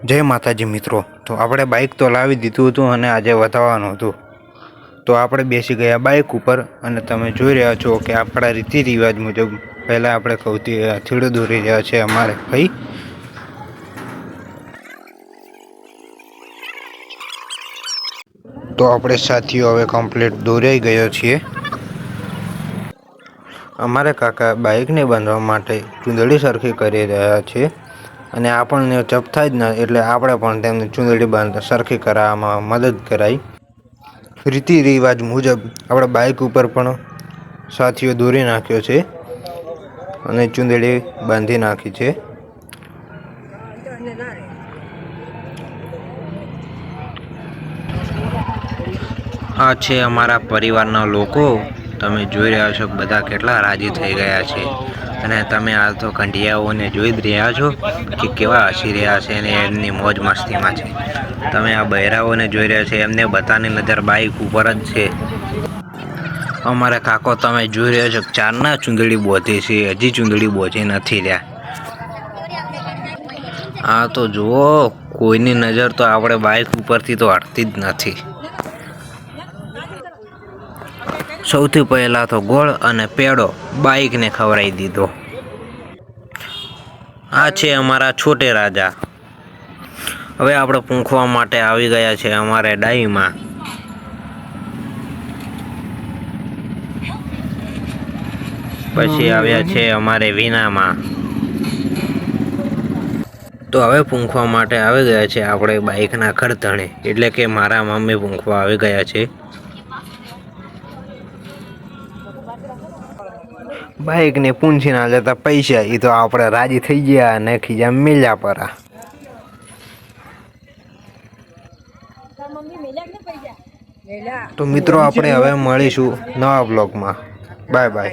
जय माताजी मित्रों। तो આપણે બાઇક તો લાવી દીધું હતું અને આજે વધાવવાનું હતું, તો આપણે બેસી ગયા બાઇક ઉપર અને તમે જોઈ રહ્યા છો કે આપણા રીતિ રિવાજ મુજબ પહેલા આપણે કૌતી થીડો દોરી રહ્યા છે અમારે ભાઈ। તો આપણે સાથીઓ હવે કમ્પ્લીટ દોરાઈ ગયો છીએ। અમારે કાકા બાઇકને બાંધવા માટે ચૂંદડી સરખી કરી રહ્યા છે અને આપણને ચપથાય જ ના એટલે આપણે પણ તેમને ચૂંદડી બાંધ સરખી કરાવવામાં મદદ કરાઈ। રીતિ રિવાજ મુજબ આપણે બાઇક ઉપર પણ સાથીઓ દોરી નાખ્યો છે અને ચૂંદડી બાંધી નાખી છે। આ છે અમારા પરિવારના લોકો। તમે જોઈ રહ્યા છો બધા કેટલા રાજી થઈ ગયા છે અને તમે આ તો કંઢિયાઓને જોઈ જ રહ્યા છો કે કેવા હસી રહ્યા છે અને એમની મોજ મસ્તીમાં છે। તમે આ બહેરાઓને જોઈ રહ્યા છો, એમને બધાની નજર બાઇક ઉપર જ છે। અમારા કાકો તમે જોઈ રહ્યા છો ચારના ચૂંદડી બોધી છે, હજી ચૂંદડી બોધી નથી રહ્યા। આ તો જુઓ, કોઈની નજર તો આપણે બાઇક ઉપરથી તો હટતી જ નથી। સૌથી પહેલા તો ગોળ અને પેડો બાઇકને ખવડાવી દીધો। આ છે અમારા છોટે રાજા। હવે આપણે પૂંખવા માટે આવી ગયા છે અમારે ડાઈમાં। પછી આવ્યા છે અમારે વિનામાં। તો હવે પૂંખવા માટે આવી ગયા છે આપણે બાઇકના ખડતણે, એટલે કે મારા મમ્મી પૂંખવા આવી ગયા છે। બાઇકને પૂંછી ના લેતા પૈસા, એ તો આપણે રાજી થઈ ગયા અને ખીજા મેલ્યા પરા। તો મિત્રો આપણે હવે મળીશું નવા બ્લોગમાં। Bye bye.